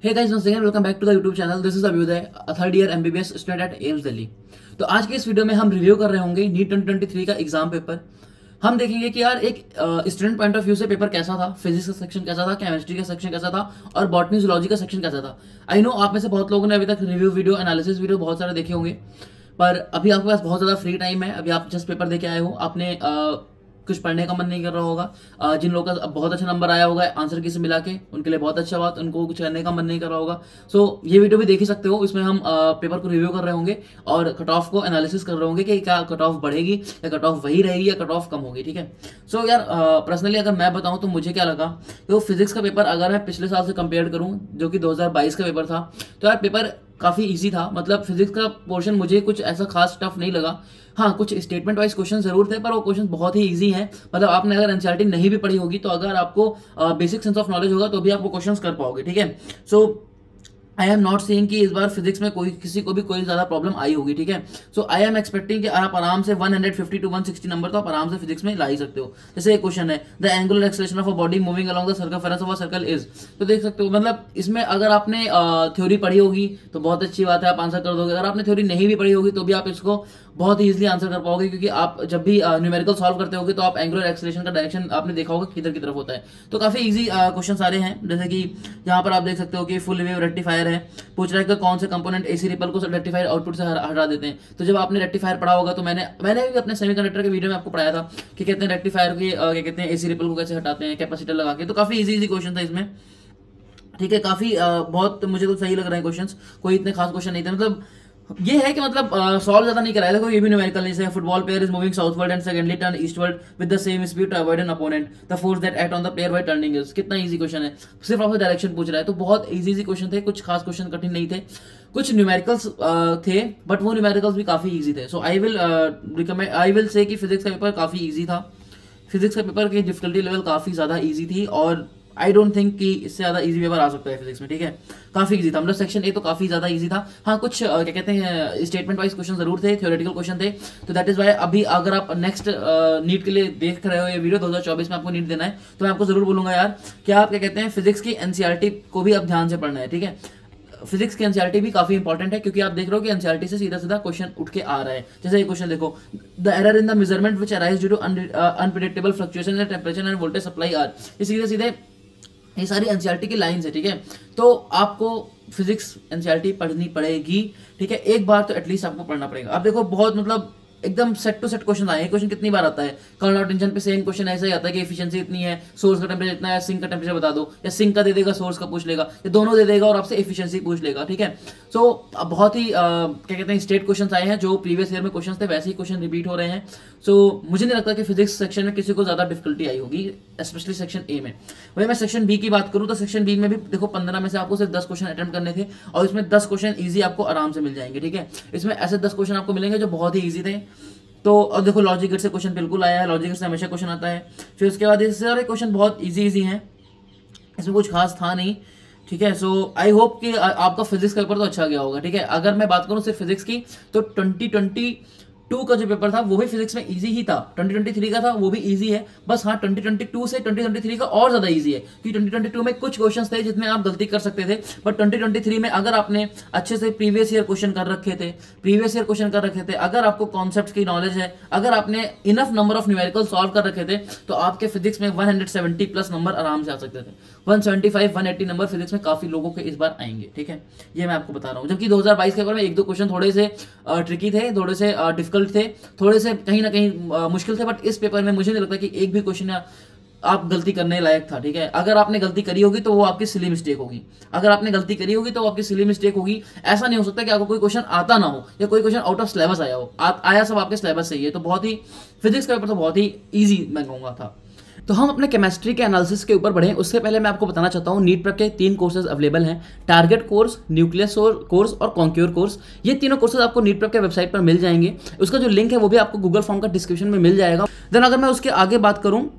Hey guys, once again welcome back to the YouTube channel. This is Abhyuday, third year MBBS student at AIIMS Delhi. तो आज के इस video में हम रिव्यू कर रहे होंगे नीट 2023 का एग्जाम पेपर। हम देखेंगे कि यार एक स्टूडेंट पॉइंट ऑफ व्यू से पेपर कैसा था, फिजिक्स का सेक्शन कैसा था, केमिस्ट्री का सेक्शन कैसा था और बॉटनी जूलॉजी का सेक्शन कैसा था। आई नो आप में से बहुत लोगों ने अभी तक रिव्यू वीडियो, एनालिसिस वीडियो बहुत सारे देखे होंगे, पर अभी आपके पास बहुत ज़्यादा फ्री टाइम है। अभी आप जस्ट पेपर देके आए हो, आपने कुछ पढ़ने का मन नहीं कर रहा होगा। जिन लोगों का बहुत अच्छा नंबर आया होगा आंसर की से मिला के, उनके लिए बहुत अच्छा बात, उनको कुछ करने का मन नहीं कर रहा होगा। सो ये वीडियो भी देख ही सकते हो। इसमें हम पेपर को रिव्यू कर रहे होंगे और कट ऑफ को एनालिसिस कर रहे होंगे कि क्या कट ऑफ बढ़ेगी या कट ऑफ वही रहेगी या कट ऑफ कम होगी। ठीक है। सो यार पर्सनली अगर मैं बताऊं तो मुझे क्या लगा, तो फिजिक्स का पेपर अगर मैं पिछले साल से कंपेयर करूं जो कि 2022 का पेपर था, तो यार पेपर काफ़ी इजी था। मतलब फिजिक्स का पोर्शन मुझे कुछ ऐसा खास टफ नहीं लगा। हाँ, कुछ स्टेटमेंट वाइज क्वेश्चन जरूर थे, पर वो क्वेश्चन बहुत ही इजी हैं। मतलब आपने अगर एनसीईआरटी नहीं भी पढ़ी होगी, तो अगर आपको बेसिक सेंस ऑफ नॉलेज होगा तो भी आप वो क्वेश्चन कर पाओगे। ठीक है। सो आई एम नॉट सेइंग कि इस बार फिजिक्स में कोई किसी को भी कोई ज्यादा प्रॉब्लम आई होगी। ठीक है। सो आई एम एक्सपेक्टिंग कि आप आराम से 150 टू 160 नंबर तो आप आराम से फिजिक्स में ला ही सकते हो। जैसे एक क्वेश्चन है, the angular acceleration of a body moving along the circumference of a circle is. तो देख सकते हो, मतलब इसमें अगर आपने थ्योरी पढ़ी होगी तो बहुत अच्छी बात है, आप आंसर कर दोगे। अगर आपने थ्योरी नहीं भी पढ़ी होगी तो भी आप इसको बहुत ही इजीली आंसर कर पाओगे, क्योंकि आप जब भी न्यूमेरिकल सॉल्व करते होगे तो आप एंगुलर एक्सेलरेशन का डायरेक्शन आपने देखा होगा किधर की तरफ होता है। तो काफी इजी क्वेश्चन सारे हैं। जैसे कि यहाँ पर आप देख सकते हो कि फुल वेव रेक्टिफायर है, पूछ रहा है कि कौन से कंपोनेंट एसी रिपल को रेक्टिफायर आउटपुट से हटा देते हैं। तो जब आपने रेक्टिफायर पढ़ा होगा, तो मैंने भी अपने सेमीकंडक्टर के वीडियो में आपको पढ़ाया था कि कहते हैं रेक्टिफायर के क्या कहते हैं एसी रिपल को कैसे हटाते हैं कैपेसिटर लगा के। तो काफी इजी क्वेश्चन था इसमें। ठीक है। काफी बहुत मुझे तो सही लग रहे हैं क्वेश्चंस, कोई इतने खास क्वेश्चन नहीं थे। मतलब ये है कि मतलब सॉल्व ज्यादा नहीं कराया। देखो ये भी न्यूमेरिकल नहीं है। Football player is moving southward and secondly turn eastward with the same speed to avoid an opponent, the force that act on the player by turning is. कितना इजी क्वेश्चन है, सिर्फ आपसे डायरेक्शन पूछ रहा है। तो बहुत इजी क्वेश्चन थे, कुछ खास क्वेश्चन कठिन नहीं थे। कुछ न्यूमेरिकल्स थे, बट वो न्यूमेरिकल्स भी काफी इजी थे। सो आई विल से कि फिजिक्स का पेपर काफी इजी था। फिजिक्स के पेपर की डिफिकल्टी लेवल काफी ज्यादा इजी थी और आई डोंट थिंक कि इससे ज्यादा इजी पेपर आ सकता है फिजिक्स में। ठीक है। काफी इजी था। मतलब सेक्शन ए तो काफी ज्यादा इजी था। हाँ, कुछ क्या कहते हैं स्टेटमेंट वाइज क्वेश्चन जरूर थे, थ्योरेटिकल क्वेश्चन थे। तो दैट इज वाई अभी अगर आप नेक्स्ट नीट के लिए देख रहे हो ये वीडियो, 2024 में आपको नीट देना है, तो मैं आपको जरूर बोलूंगा यार कि आप क्या कहते हैं फिजिक्स की एनसीईआरटी को भी आप ध्यान से पढ़ना है। ठीक है। फिजिक्स की एनसीईआरटी भी काफी इंपॉर्टेंट है, क्योंकि आप देख रहे हो कि एनसीईआरटी से सीधा सीधा क्वेश्चन उठ के आ रहा है। जैसे ये क्वेश्चन देखो, the error in the measurement which arise due to unpredictable fluctuation in temperature and voltage supply are. ये सीधे सीधे ये सारी एनसीईआरटी की लाइंस है। ठीक है। तो आपको फिजिक्स एनसीईआरटी पढ़नी पड़ेगी। ठीक है। एक बार तो एटलीस्ट आपको पढ़ना पड़ेगा। अब देखो बहुत मतलब एकदम सेट टू सेट क्वेश्चन आए। क्वेश्चन कितनी बार आता है, कर्नल टेंशन पे सेम क्वेश्चन ऐसा ही आता है कि एफिशिएंसी इतनी है, सोर्स का टेंपरेचर इतना है, सिंक का टेंपरेचर बता दो, या सिंक का दे देगा, सोर्स का पूछ लेगा, या दोनों दे देगा और आपसे एफिशिएंसी पूछ लेगा। ठीक है। सो बहुत ही क्या कहते हैं स्टेट क्वेश्चन आए हैं, जो प्रीवियस ईयर में क्वेश्चन थे वैसे ही क्वेश्चन रिपीट हो रहे हैं। सो मुझे नहीं लगता कि फिजिक्स सेक्शन में किसी को ज्यादा डिफिकल्टी आई होगी, स्पेशली सेक्शन ए में। वही मैं सेक्शन बी की बात करूं तो सेक्शन बी में भी देखो 15 में से आपको सिर्फ 10 क्वेश्चन अटेम्प्ट करने थे, और इसमें 10 क्वेश्चन ईजी आपको आराम से मिल जाएंगे। ठीक है। इसमें ऐसे 10 क्वेश्चन आपको मिलेंगे जो बहुत ही ईजी थे। तो अब देखो लॉजिक गेट से क्वेश्चन बिल्कुल आया है, लॉजिक गेट से हमेशा क्वेश्चन आता है। फिर उसके बाद ये सारे क्वेश्चन बहुत इजी हैं, इसमें कुछ खास था नहीं। ठीक है। सो आई होप कि आपका फिजिक्स का पेपर तो अच्छा गया होगा। ठीक है। अगर मैं बात करूं सिर्फ फिजिक्स की, तो 2022 का जो पेपर था वो भी फिजिक्स में इजी ही था। 2023 का था वो भी इजी है, बस हाँ 2022 से 2023 का और ज्यादा इजी है, क्योंकि 2022 में कुछ क्वेश्चंस थे जिसमें आप गलती कर सकते थे, बट 2023 में अगर आपने अच्छे से प्रीवियस ईयर क्वेश्चन कर रखे थे, अगर आपको कॉन्सेप्ट की नॉलेज है, अगर आपने enough number of numerical solve कर रखे थे, तो आपके फिजिक्स में 170 प्लस नंबर आराम से आ सकते थे। 175 180 नंबर फिजिक्स में काफी लोगों के इस बार आएंगे। ठीक है। ये मैं आपको बता रहा हूँ। जबकि 2022 के पेपर में एक दो क्वेश्चन थोड़े से ट्रिकी थे, थोड़े से डिफिकल्ट थे, थोड़े से कहीं ना कहीं मुश्किल थे, बट इस पेपर में मुझे नहीं लगता कि एक भी क्वेश्चन आप गलती करने लायक था। ठीक है। अगर आपने गलती करी होगी तो वो आपकी सिली मिस्टेक होगी। ऐसा नहीं हो सकता कि आपको कोई क्वेश्चन आता ना हो या कोई क्वेश्चन आउट ऑफ सिलेबस आया हो। आया सब आपके सिलेबस से ही है। तो बहुत ही फिजिक्स का पेपर तो बहुत ही ईजी मैं कहूंगा था। तो हम अपने केमिस्ट्री के एनालिसिस के ऊपर बढ़ें उससे पहले मैं आपको बताना चाहता हूँ नीट प्रेप के 3 कोर्सेज अवेलेबल हैं, टारगेट कोर्स, न्यूक्लियस कोर्स और कॉन्क्योर कोर्स। ये तीनों कोर्सेज आपको नीट प्रेप के वेबसाइट पर मिल जाएंगे। उसका जो लिंक है वो भी आपको गूगल फॉर्म का डिस्क्रिप्शन में मिल जाएगा। देन अगर मैं उसके आगे बात करूँ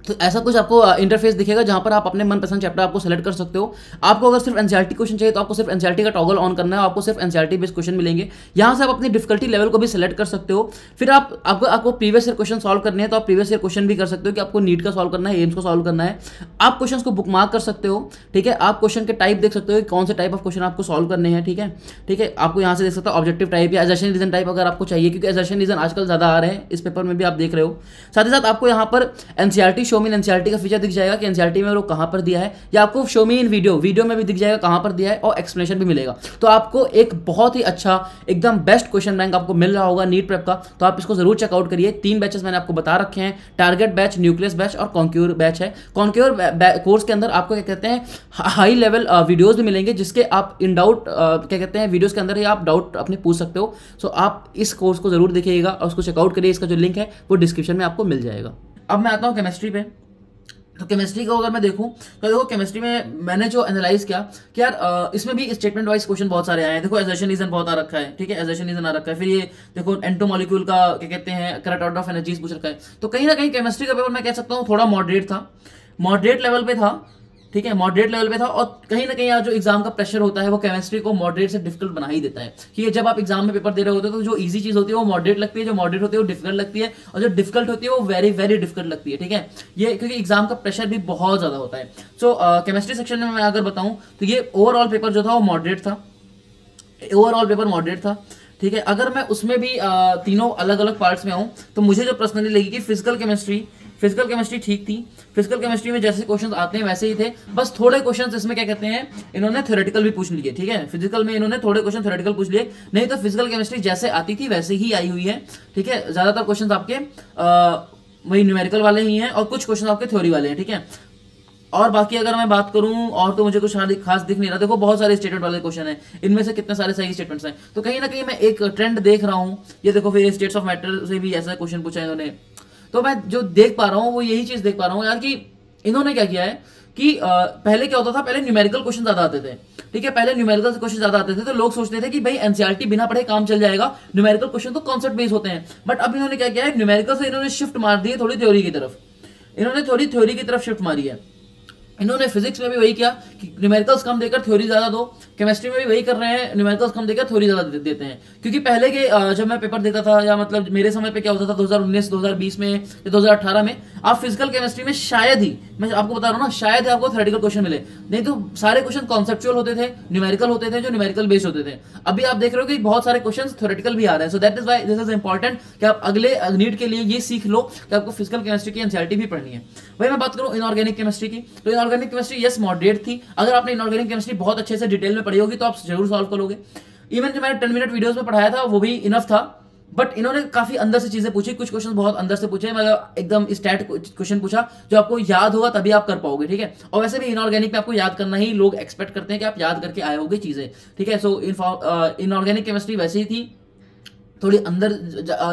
तो ऐसा कुछ आपको इंटरफेस दिखेगा जहां पर आप अपने मनपसंद चैप्टर आपको सेलेक्ट कर सकते हो। आपको अगर सिर्फ एनसीईआरटी क्वेश्चन चाहिए तो आपको सिर्फ एनसीईआरटी का टॉगल ऑन करना है, आपको सिर्फ एनसीईआरटी बेस्ड क्वेश्चन मिलेंगे। यहां से आप अपनी डिफिकल्टी लेवल को भी सिलेक्ट कर सकते हो। फिर आपको प्रीवियस ईयर क्वेश्चन सॉल्व करने हैं तो आप प्रीवियस ईयर क्वेश्चन भी कर सकते हो कि आपको नीट का सॉल्व करना है, एम्स को सॉल्व करना है। आप क्वेश्चन को बुक मार्क कर सकते हो, ठीक है। आप क्वेश्चन के टाइप देख सकते हो कि कौन से टाइप ऑफ क्वेश्चन आपको सॉल्व करने हैं, ठीक है, ठीक है। आपको यहाँ से देख सकते हो ऑब्जेक्टिव टाइप या एजर्शन रीजन टाइप अगर आपको चाहिए, क्योंकि एजर्शन रीजन आजकल ज़्यादा आ रहे हैं, इस पेपर में भी आप देख रहे हो। साथ ही साथ आपको यहाँ पर NCERT show me in NCERT का फीचर दिख जाएगा कि एनसीईआरटी में वो कहां पर दिया है, या आपको शो मी इन वीडियो में भी दिख जाएगा कहां पर दिया है, और एक्सप्लेनेशन भी मिलेगा। तो आपको एक बहुत ही अच्छा एकदम बेस्ट क्वेश्चन बैंक आपको मिल रहा होगा नीट प्रेप का। तो आप इसको जरूर चेकआउट करिए। 3 बैचेस मैंने आपको बता रखे हैं, टारगेट बैच, न्यूक्लियस बैच और कॉन्क्योर बैच है। कॉन्क्योर कोर्स के अंदर आपको क्या कहते हैं हाई लेवल वीडियोस भी मिलेंगे, जिसके आप इन डाउट क्या कहते हैं वीडियोस के अंदर ही आप डाउट अपने पूछ सकते हो। सो आप इस कोर्स को जरूर देखिएगा और उसको चेकआउट करिए। इसका जो लिंक है वो डिस्क्रिप्शन में आपको मिल जाएगा। अब मैं आता हूं केमिस्ट्री पे। तो केमिस्ट्री को अगर मैं देखूं तो देखो केमिस्ट्री में मैंने जो एनालाइज किया कि यार इसमें भी स्टेटमेंट वाइज क्वेश्चन बहुत सारे आए हैं। देखो एजर्शन रीजन बहुत आ रखा है, ठीक है, एजर्शन रीजन आ रखा है। फिर ये देखो एंटो मॉलिक्यूल का क्या कहते हैं करेक्ट ऑर्डर ऑफ एनर्जीज पूछ रखा है। तो कहीं ना कहीं केमिस्ट्री का पेपर मैं कह सकता हूँ थोड़ा मॉडरेट था, मॉडरेट लेवल पे था, ठीक है, मॉडरेट लेवल पे था। और कहीं ना कहीं जो एग्जाम का प्रेशर होता है वो केमिस्ट्री को मॉडरेट से डिफिकल्ट बना ही देता है। कि जब आप एग्जाम में पेपर दे रहे होते हो तो जो इजी चीज होती है वो मॉडरेट लगती है, जो मॉडरेट होती है वो डिफिकल्ट लगती है, और जो डिफिकल्ट होती है वो वेरी वेरी डिफिकल्ट लगती है, ठीक है। ये क्योंकि एग्जाम का प्रेशर भी बहुत ज्यादा होता है। सो केमिस्ट्री सेक्शन में मैं अगर बताऊं तो ये ओवरऑल पेपर जो था वो मॉडरेट था, ओवरऑल पेपर मॉडरेट था, ठीक है। अगर मैं उसमें भी तीनों अलग अलग पार्ट्स में आऊं तो मुझे जो पर्सनली लगी कि फिजिकल केमिस्ट्री ठीक थी। फिजिकल केमिस्ट्री में जैसे क्वेश्चंस आते हैं वैसे ही थे, बस थोड़े क्वेश्चंस इसमें क्या कहते हैं इन्होंने थ्योरेटिकल भी पूछ लिए, ठीक है। फिजिकल में इन्होंने थोड़े क्वेश्चन थ्योरेटिकल पूछ लिए, नहीं तो फिजिकल केमिस्ट्री जैसे आती थी वैसे ही आई हुई है, ठीक है। ज्यादातर क्वेश्चन आपके वही न्यूमेरिकल वाले ही हैं और कुछ क्वेश्चन आपके थ्योरी वाले हैं, ठीक है। और बाकी अगर मैं बात करूं और तो मुझे कुछ खास दिख नहीं रहा। देखो बहुत सारे स्टेटमेंट वाले क्वेश्चन हैं, इनमें से कितने सारे सही स्टेटमेंट्स हैं। तो कहीं ना कहीं मैं एक ट्रेंड देख रहा हूं। ये देखो फिर स्टेट्स ऑफ मैटर से भी ऐसा क्वेश्चन पूछा है इन्होंने। तो मैं जो देख पा रहा हूं वो यही चीज देख पा रहा हूं यार कि इन्होंने क्या किया है कि पहले क्या होता था, पहले न्यूमेरिकल क्वेश्चन ज्यादा आते थे, ठीक है। पहले न्यूमेरिकल क्वेश्चन ज्यादा आते थे तो लोग सोचते थे कि भाई एनसीईआरटी बिना पढ़े काम चल जाएगा, न्यूमेरिकल क्वेश्चन तो कॉन्सेप्ट बेस्ड होते हैं। बट अब इन्होंने क्या किया है, न्यूमेरिकल से इन्होंने शिफ्ट मार दी है थोड़ी थ्योरी की तरफ, इन्होंने थोड़ी थ्योरी की तरफ शिफ्ट मारी है। इन्होंने फिजिक्स में भी वही किया कि न्यूमेरिकल्स कम देकर थ्योरी ज्यादा दो, केमिस्ट्री में भी वही कर रहे हैं, न्यूमेरिकल्स कम देकर थ्योरी ज्यादा देते हैं। क्योंकि पहले के जब मैं पेपर देता था, या मतलब मेरे समय पे क्या होता था 2019 2020 में या 2018 में, आप फिजिकल केमिस्ट्री में शायद ही, मैं आपको बता रहा हूँ ना, शायद ही आपको थ्योरेटिकल क्वेश्चन मिले, नहीं तो सारे क्वेश्चन कॉन्सेप्चुअल होते थे, न्यूमेरिकल होते थे, जो न्यूमेरिकल बेस्ड होते थे। अभी आप देख रहे हो कि बहुत सारे क्वेश्चन थ्योरेटिकल भी आ रहे हैं। So that is why this is important कि आप अगले नीट के लिए ये सीख लो कि आपको फिजिकल केमिस्ट्री की एनसीईआरटी भी पढ़नी है। वही मैं बात करूं इनऑर्गेनिक केमिस्ट्री की, तो इनऑर्गेनिक केमिस्ट्री यस मॉडरेट थी। अगर आपने इनऑर्गेनिक केमिस्ट्री बहुत अच्छे से डिटेल में पढ़ी होगी तो आप जरूर सॉल्व करोगे। इवन जो मैंने 10 मिनट वीडियोस में पढ़ाया था वो भी इनफ था, बट इन्होंने काफी अंदर से चीजें पूछी, कुछ क्वेश्चन बहुत अंदर से पूछे, मतलब एकदम स्टैट क्वेश्चन पूछा जो आपको याद होगा तभी आप कर पाओगे, ठीक है। और वैसे भी इनऑर्गेनिक में आपको याद करना ही लोग एक्सपेक्ट करते हैं कि आप याद करके आए होगे चीजें, ठीक है। सो इनऑर्गेनिक केमिस्ट्री वैसे ही थी, थोड़ी अंदर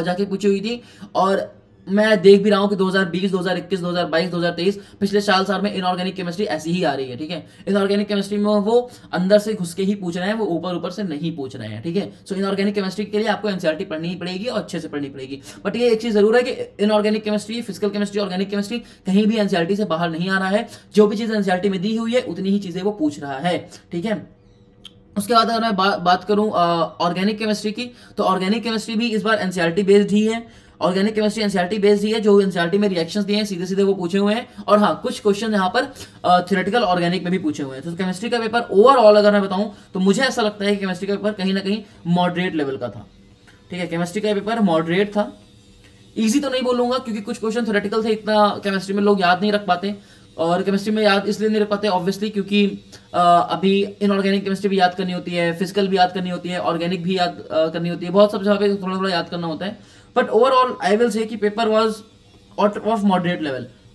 जाके पूछी हुई थी। और मैं देख भी रहा हूं कि 2020 2021 2022 2023 पिछले साल में इनऑर्गेनिक केमिस्ट्री ऐसी ही आ रही है, ठीक है। इनऑर्गेनिक केमिस्ट्री में वो अंदर से घुस के ही पूछ रहे हैं, वो ऊपर से नहीं पूछ रहे हैं, ठीक है। सो इनऑर्गेनिक केमिस्ट्री के लिए आपको एनसीईआरटी पढ़नी ही पड़ेगी और अच्छे से पढ़नी पड़ेगी। बट ये एक चीज जरूर है कि inorganic chemistry, physical chemistry, organic chemistry कहीं भी एनसीईआरटी से बाहर नहीं आ रहा है। जो भी चीज एनसीईआरटी में दी हुई है उतनी ही चीजें वो पूछ रहा है, ठीक है। उसके बाद अगर मैं बात करूं ऑर्गेनिक केमिस्ट्री की, तो ऑर्गेनिक केमिस्ट्री भी इस बार एनसीईआरटी बेस्ड ही है। ऑर्गेनिक केमिस्ट्री एनसीईआरटी बेस्ड ही है, जो एनसीईआरटी में रिएक्शंस दिए हैं सीधे सीधे वो पूछे हुए हैं। और हाँ, कुछ क्वेश्चन यहाँ पर थ्योरेटिकल ऑर्गेनिक में भी पूछे हुए हैं। तो केमिस्ट्री का पेपर ओवरऑल अगर मैं बताऊं तो मुझे ऐसा लगता है कि केमिस्ट्री का पेपर कहीं ना कहीं मॉडरेट लेवल का था, ठीक है। केमिस्ट्री का पेपर मॉडरेट था, ईजी तो नहीं बोलूंगा क्योंकि कुछ क्वेश्चन थ्योरेटिकल थे, इतना केमिस्ट्री में लोग याद नहीं रख पाते। और केमिस्ट्री में याद इसलिए नहीं रख पाते ऑब्वियसली क्योंकि अभी इनऑर्गेनिक केमिस्ट्री भी याद करनी होती है, फिजिकल भी याद करनी होती है, ऑर्गेनिक भी याद करनी होती है, बहुत सब जगह पे थोड़ा थोड़ा याद करना होता है। But overall I will say कि paper was of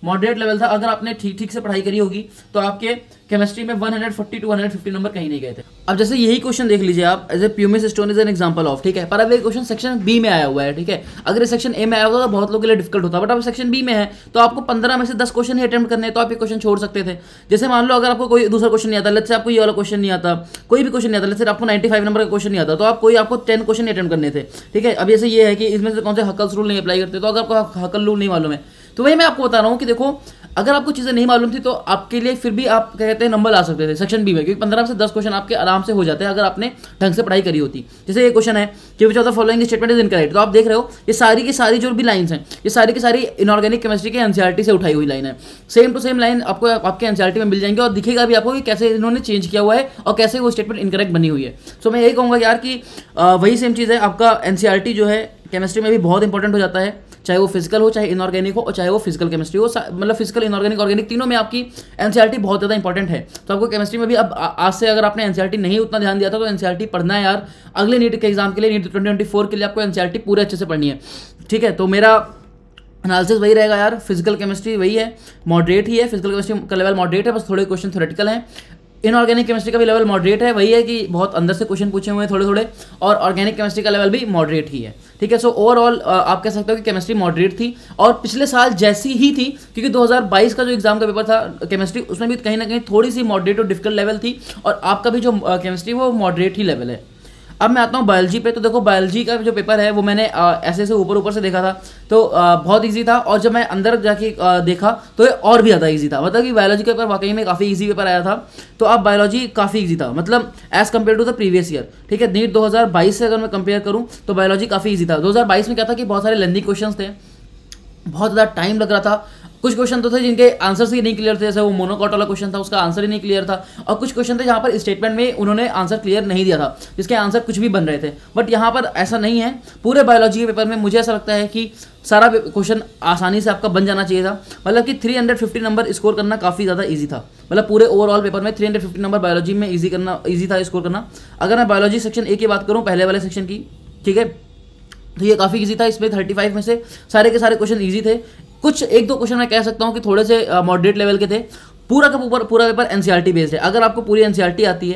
moderate level था। अगर आपने ठीक से पढ़ाई करी होगी तो आपके केमिस्ट्री में 140 to 150 नंबर कहीं नहीं गए थे। अब जैसे यही क्वेश्चन देख लीजिए आप, as a pumice stone is an example of, ठीक है। पर अब ये क्वेश्चन सेक्शन बी में आया हुआ है, ठीक है। अगर सेक्शन ए में आया होता तो बहुत लोगों के लिए डिफिकल्ट होता, बट अब सेक्शन बी में है तो आपको 15 में से 10 क्वेश्चन ही अटेम्प्ट करने हैं, तो आप ये क्वेश्चन छोड़ सकते थे। जैसे मान लो अगर आपको कोई दूसरा क्वेश्चन नहीं आता, लेट्स से आपको ये वाला क्वेश्चन नहीं आता, कोई भी क्वेश्चन नहीं आता, लेट्स से आपको 95 नंबर का क्वेश्चन नहीं आता, तो आपको 10 क्वेश्चन ही अटेम्प्ट करने थे, ठीक है। अब जैसे ये है कि इसमें से कौन से हकल्स रूल नहीं अप्लाई करते, तो अगर आपको हकल रूल नहीं मालूम है तो वही मैं आपको बता रहा हूँ कि देखो अगर आपको चीज़ें नहीं मालूम थी तो आपके लिए फिर भी आप क्या कहते हैं नंबर ला सकते थे सेक्शन बी में, क्योंकि 15 से 10 क्वेश्चन आपके आराम से हो जाते हैं अगर आपने ढंग से पढ़ाई करी होती। जैसे ये क्वेश्चन है कि which of the following statement is incorrect, तो आप देख रहे हो ये सारी की सारी जो भी लाइन्स हैं ये सारी की सारी इनऑर्गेनिक केमिस्ट्री के एनसीईआरटी से उठाई हुई लाइन है। सेम टू सेम लाइन आपको आपके एनसीईआरटी में मिल जाएंगे और दिखेगा भी आपको कि कैसे इन्होंने चेंज किया हुआ है और कैसे वो स्टेटमेंट इनकरेक्ट बनी हुई है। सो मैं यही कहूँगा यार कि वही सेम चीज़ है, आपका एनसीईआरटी जो है केमिस्ट्री में भी बहुत इंपॉर्टेंट हो जाता है, चाहे वो फिजिकल हो, चाहे इनऑर्गेनिक हो, और चाहे वो फिजिकल केमिस्ट्री हो, मतलब फिजिकल, इनऑर्गेनिक, ऑर्गेनिक तीनों में आपकी एनसीईआरटी बहुत ज़्यादा इंपॉर्टेंट है। तो आपको केमिस्ट्री में भी अब आज से अगर आपने एनसीईआरटी नहीं उतना ध्यान दिया था तो एनसीईआरटी पढ़ना है यार, अगले नीट के एग्जाम के लिए, नीट 2024 के लिए आपको एनसीईआरटी पूरे अच्छे से पढ़नी है, ठीक है। तो मेरा एनालिसिस वही रहेगा यार, फिजिकल केमिस्ट्री वही है, मॉडरेट ही है, फिजिकल केमिस्ट्री का लेवल मॉडरेट है, बस थोड़े क्वेश्चन थ्योरेटिकल हैं। इनऑर्गेनिक केमिस्ट्री का भी लेवल मॉडरेट है, वही है कि बहुत अंदर से क्वेश्चन पूछे हुए हैं थोड़े थोड़े, और ऑर्गेनिक केमिस्ट्री का लेवल भी मॉडरेट ही है, ठीक है। सो ओवरऑल आप कह सकते हो कि केमिस्ट्री मॉडरेट थी और पिछले साल जैसी ही थी, क्योंकि 2022 का जो एग्जाम का पेपर था केमिस्ट्री उसमें भी कहीं ना कहीं थोड़ी सी मॉडरेट और डिफिकल्ट लेवल थी, और आपका भी जो केमिस्ट्री वो मॉडरेट ही लेवल है। अब मैं आता हूँ बायोलॉजी पे। तो देखो बायोलॉजी का जो पेपर है वो मैंने ऐसे से ऊपर से देखा था तो बहुत इजी था, और जब मैं अंदर जाके देखा तो ये और भी ज़्यादा इजी था। मतलब कि बायोलॉजी का पेपर वाकई में काफ़ी इजी पेपर आया था। तो अब बायोलॉजी काफ़ी इजी था, मतलब as compare to the previous year, ठीक है। नीट 2022 से अगर मैं कंपेयर करूँ तो बायोलॉजी काफ़ी इजी था। 2022 में क्या था कि बहुत सारे लेंथी क्वेश्चन थे, बहुत ज़्यादा टाइम लग रहा था, कुछ क्वेश्चन तो थे जिनके आंसर्स ही नहीं क्लियर थे, जैसे वो मोनोकॉट वाला क्वेश्चन था उसका आंसर ही नहीं क्लियर था, और कुछ क्वेश्चन थे जहाँ पर स्टेटमेंट में उन्होंने आंसर क्लियर नहीं दिया था, जिसके आंसर कुछ भी बन रहे थे। बट यहाँ पर ऐसा नहीं है, पूरे बायोलॉजी के पेपर में मुझे ऐसा लगता है कि सारा क्वेश्चन आसानी से आपका बन जाना चाहिए था। मतलब कि 350 नंबर स्कोर करना काफ़ी ज़्यादा ईजी था, मतलब पूरे ओवरऑल पेपर में 350 नंबर बायोलॉजी में ईजी था स्कोर करना। अगर मैं बायोलॉजी सेक्शन ए की बात करूँ, पहले वाले सेक्शन की, ठीक है, तो ये काफ़ी ईजी था। इसमें 35 में से सारे के सारे क्वेश्चन ईजी थे। कुछ एक दो क्वेश्चन मैं कह सकता हूँ कि थोड़े से मॉडरेट लेवल के थे। पूरा का पूरा पेपर एनसीईआरटी बेस्ड है। अगर आपको पूरी एनसीईआरटी आती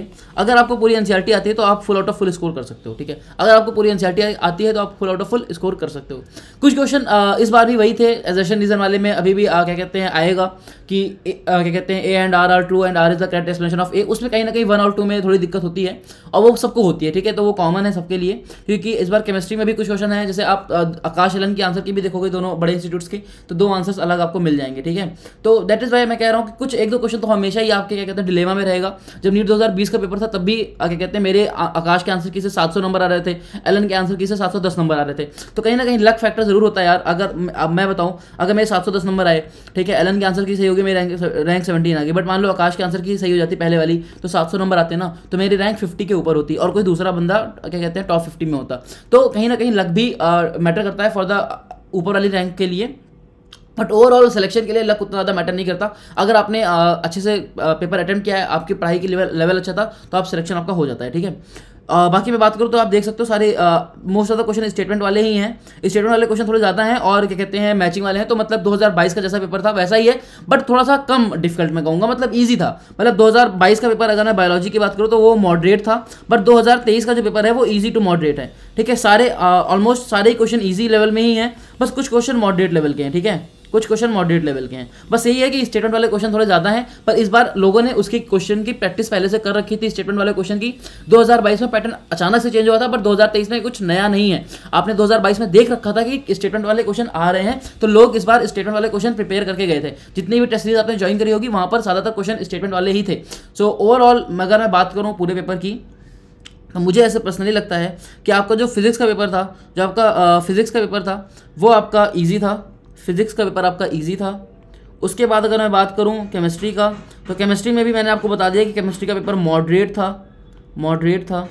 है तो आप full out of full score कर सकते हो, ठीक है। अगर आपको पूरी एनसीईआरटी आती है तो आप full out of full score कर सकते हो। कुछ क्वेश्चन इस बार भी वही थे, एजर्शन रीजन वाले में अभी भी क्या कहते हैं आएगा कि क्या कहते हैं A and R R true and R is the correct explanation of A. उसमें कहीं ना कहीं 1 और 2 में थोड़ी दिक्कत होती है, और वो सबको होती है, ठीक है। तो वो कॉमन है सबके लिए, क्योंकि इस बार केमिस्ट्री में भी कुछ क्वेश्चन है, जैसे आप आकाश एलन के आंसर की भी देखोगे दोनों बड़े इंस्टीट्यूट्स के, तो 2 आंसर्स अलग आपको मिल जाएंगे, ठीक है। तो दैट इज वाई मैं कह रहा हूँ कि कुछ एक दो क्वेश्चन तो हमेशा ही आपके क्या कहते हैं डिलेमा में रहेगा। जब नीट 2020 का पेपर था तब भी क्या कहते हैं मेरे आकाश के आंसर की से 700 नंबर आ रहे थे, एलन के आंसर की से 710 नंबर आ रहे थे। तो कहीं ना कहीं लक फैक्टर जरूर होता है यार। अगर अब मैं बताऊं, अगर मेरे 710 नंबर आए, ठीक है, एलन के आंसर की सही होगी, मेरी रैंक 17 आ गई, बट मान लो आकाश के आंसर की सही हो जाती पहले वाली तो 700 नंबर आते ना, तो मेरी रैंक 50 के ऊपर होती और कोई दूसरा बंदा क्या कहते हैं टॉप 50 में होता। तो कहीं ना कहीं लक भी मैटर करता है फॉर द ऊपर वाली रैंक के लिए, बट ओवरऑल सिलेक्शन के लिए लक उतना ज़्यादा मैटर नहीं करता। अगर आपने अच्छे से पेपर अटेम्प्ट किया है, आपकी पढ़ाई की लेवल अच्छा था, तो आप सिलेक्शन आपका हो जाता है, ठीक है। बाकी मैं बात करूँ तो आप देख सकते हो सारे most of the question statement वाले ही हैं। स्टेटमेंट वाले क्वेश्चन थोड़े ज़्यादा हैं और क्या कहते हैं मैचिंग वाले हैं। तो मतलब 2022 का जैसा पेपर था वैसा ही है, बट थोड़ा सा कम डिफिकल्ट मैं कहूँगा, मतलब ईजी था। मतलब 2022 का पेपर अगर मैं बायोलॉजी की बात करूँ तो वो मॉडरेट था, बट 2023 का जो पेपर है वो ईजी टू मॉडरेट है, ठीक है। सारे ऑलमोस्ट सारे क्वेश्चन ईजी लेवल में ही हैं, बस कुछ क्वेश्चन मॉडरेट लेवल के हैं, ठीक है, कुछ क्वेश्चन मॉडरेट लेवल के हैं। बस यही है कि स्टेटमेंट वाले क्वेश्चन थोड़े ज़्यादा हैं, पर इस बार लोगों ने उसकी क्वेश्चन की प्रैक्टिस पहले से कर रखी थी स्टेटमेंट वाले क्वेश्चन की। 2022 में पैटर्न अचानक से चेंज हुआ था, बट 2023 में कुछ नया नहीं है। आपने 2022 में देख रखा था कि स्टेटमेंट वाले क्वेश्चन आ रहे हैं, तो लोग इस बार स्टेटमेंट वाले क्वेश्चन प्रिपेयर करके गए थे। जितनी भी टेस्ट सीरीज आपने ज्वाइन करी होगी वहाँ पर ज़्यादातर क्वेश्चन स्टेटमेंट वाले ही थे। सो ओवरऑल अगर मैं बात करूँ पूरे पेपर की, तो मुझे ऐसे पर्सनली लगता है कि आपका जो फिजिक्स का पेपर था, जो आपका फिजिक्स का पेपर था वो आपका ईजी था। फिजिक्स का पेपर आपका ईजी था। उसके बाद अगर मैं बात करूं केमिस्ट्री का, तो केमिस्ट्री में भी मैंने आपको बता दिया कि केमिस्ट्री का पेपर मॉडरेट था।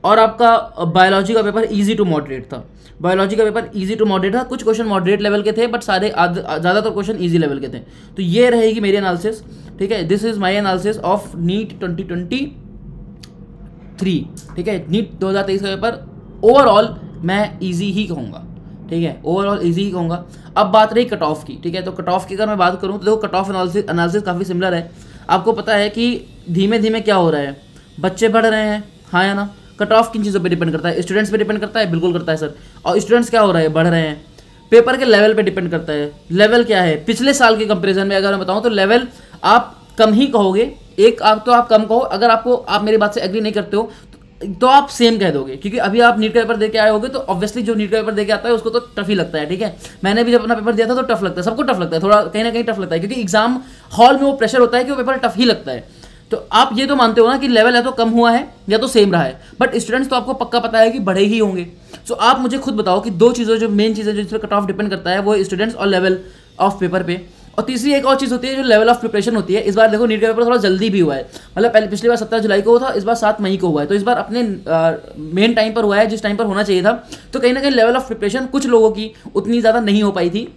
और आपका बायोलॉजी का पेपर ईजी टू मॉडरेट था। बायोलॉजी का पेपर ईजी टू मॉडरेट था, कुछ क्वेश्चन मॉडरेट लेवल के थे, बट सारे ज़्यादातर क्वेश्चन ईजी लेवल के थे। तो ये रहेगी मेरी एनालिसिस, ठीक है। This is my analysis of NEET 2023, ठीक है। नीट 2023 का पेपर ओवरऑल मैं ईजी ही कहूँगा, ठीक है, ओवरऑल इजी ही कहूँगा। अब बात रही कट ऑफ की, ठीक है। तो कट ऑफ की अगर मैं बात करूँ तो देखो कट ऑफ एनालिसिस काफ़ी सिमिलर है। आपको पता है कि धीमे धीमे क्या हो रहा है, बच्चे बढ़ रहे हैं, हाँ या ना। कट ऑफ किन चीज़ों पे डिपेंड करता है? स्टूडेंट्स पे डिपेंड करता है, बिल्कुल करता है सर। और स्टूडेंट्स क्या हो रहा है, बढ़ रहे हैं। पेपर के लेवल पे डिपेंड करता है। लेवल क्या है पिछले साल के कंपेरिजन में अगर मैं बताऊँ तो लेवल आप कम ही कहोगे, एक आप तो आप कम कहो। अगर आप मेरी बात से एग्री नहीं करते हो तो आप सेम कह दोगे, क्योंकि अभी आप नीट का पेपर दे के आए होगे तो ऑब्वियसली जो नीट का पेपर दे के आता है उसको तो टफ ही लगता है, ठीक है। मैंने भी जब अपना पेपर दिया था तो टफ लगता है, सबको टफ लगता है, थोड़ा कहीं ना कहीं टफ लगता है, क्योंकि एग्जाम हॉल में वो प्रेशर होता है कि वो पेपर टफ ही लगता है। तो आप ये तो मानते हो ना कि लेवल है तो कम हुआ है या तो सेम रहा है, बट स्टूडेंट्स तो आपको पक्का पता है कि बढ़े ही होंगे। सो आप मुझे खुद बताओ कि दो चीज़ें जो मेन चीज़ें जिस पर कट ऑफ डिपेंड करता है वो स्टूडेंट्स और लेवल ऑफ पेपर पे, और तीसरी एक और चीज़ होती है जो लेवल ऑफ प्रिपरेशन होती है। इस बार देखो नीट का पेपर थोड़ा जल्दी भी हुआ है, मतलब पहले पिछली बार 17 जुलाई को हुआ था, इस बार 7 मई को हुआ है, तो इस बार अपने मेन टाइम पर हुआ है जिस टाइम पर होना चाहिए था। तो कहीं ना कहीं लेवल ऑफ प्रिपरेशन कुछ लोगों की उतनी ज़्यादा नहीं हो पाई थी।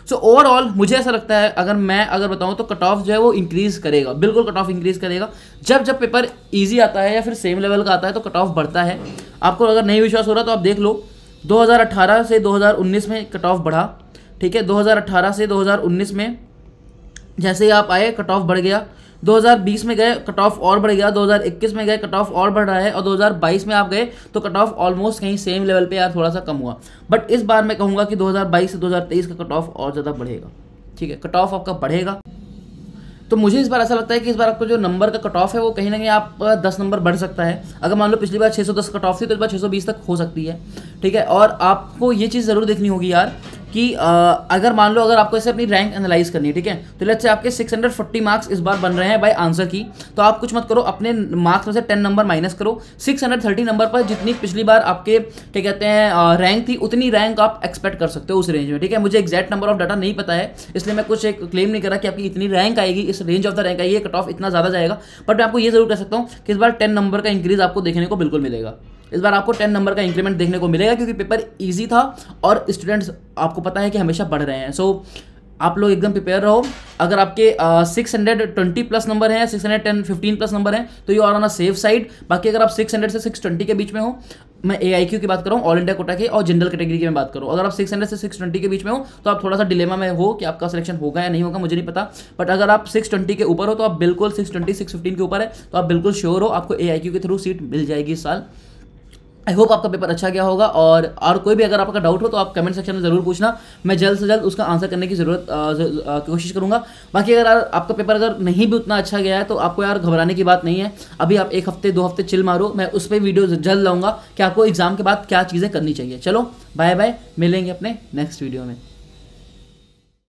सो ओवरऑल मुझे ऐसा लगता है, अगर बताऊं तो कट ऑफ जो है वो इंक्रीज़ करेगा, बिल्कुल कट ऑफ इंक्रीज़ करेगा। जब पेपर ईजी आता है या फिर सेम लेवल का आता है तो कट ऑफ बढ़ता है। आपको अगर नहीं विश्वास हो रहा तो आप देख लो, 2018 से 2019 में कट ऑफ बढ़ा, ठीक है। 2018 से 2019 में जैसे ही आप आए कट ऑफ बढ़ गया, 2020 में गए कट ऑफ और बढ़ गया, 2021 में गए कट ऑफ और बढ़ रहा है, और 2022 में आप गए तो कट ऑफ ऑलमोस्ट कहीं सेम लेवल पे या थोड़ा सा कम हुआ। बट इस बार मैं कहूँगा कि 2022 से 2023 का कट ऑफ और ज़्यादा बढ़ेगा, ठीक है, कट ऑफ आपका बढ़ेगा। तो मुझे इस बार ऐसा लगता है कि इस बार आपको जो नंबर का कट ऑफ है वो कहीं ना कहीं आप 10 नंबर बढ़ सकता है। अगर मान लो पिछली बार 610 कट ऑफ थी तो इस बार 620 तक हो सकती है, ठीक है। और आपको ये चीज़ ज़रूर देखनी होगी यार कि अगर मान लो अगर आपको ऐसे अपनी रैंक एनालाइज करनी है, ठीक है, तो लेट्स से आपके 640 मार्क्स इस बार बन रहे हैं बाय आंसर की, तो आप कुछ मत करो, अपने मार्क्स में से 10 नंबर माइनस करो, 630 नंबर पर जितनी पिछली बार आपके क्या कहते हैं रैंक थी उतनी रैंक आप एक्सपेक्ट कर सकते हो उस रेंज में, ठीक है। मुझे एक्जैक्ट नंबर ऑफ डाटा नहीं पता है, इसलिए मैं कुछ एक क्लेम नहीं कर रहा कि आपकी इतनी रैंक आएगी, इस रेंज ऑफ द रैंक आएगी, कट ऑफ इतना ज़्यादा जाएगा। बट मैं आपको ये जरूर कह सकता हूँ कि इस बार 10 नंबर का इंक्रीज आपको देखने को बिल्कुल मिलेगा। इस बार आपको 10 नंबर का इंक्रीमेंट देखने को मिलेगा, क्योंकि पेपर इजी था और स्टूडेंट्स आपको पता है कि हमेशा बढ़ रहे हैं। सो आप लोग एकदम प्रिपेयर रहो। अगर आपके 620 प्लस नंबर हैं, 615 प्लस नंबर हैं, तो you are on a safe side. बाकी अगर आप 600 से 620 के बीच में हो, मैं AIQ की बात कर रहा हूँ, ऑल इंडिया कोटा के, और जनरल कैटेगरी की मैं बात करूँ, अगर आप 600 से 620 के बीच में हो तो आप थोड़ा सा डिलेमा में हो कि आपका सिलेक्शन होगा या नहीं होगा, मुझे नहीं पता। बट अगर आप 620 के ऊपर हो तो आप बिल्कुल 620 615 के ऊपर है तो आप बिल्कुल श्योर हो आपको AIQ के थ्रू सीट मिल जाएगी इस साल। आई होप आपका पेपर अच्छा गया होगा, और कोई भी अगर आपका डाउट हो तो आप कमेंट सेक्शन में ज़रूर पूछना, मैं जल्द से जल्द उसका आंसर करने की कोशिश करूंगा। बाकी अगर आपका पेपर अगर नहीं भी उतना अच्छा गया है तो आपको यार घबराने की बात नहीं है, अभी आप 1 हफ्ते 2 हफ्ते चिल मारो, मैं उस पर वीडियो जल्द लाऊंगा कि आपको एग्जाम के बाद क्या चीज़ें करनी चाहिए। चलो बाय बाय, मिलेंगे अपने नेक्स्ट वीडियो में।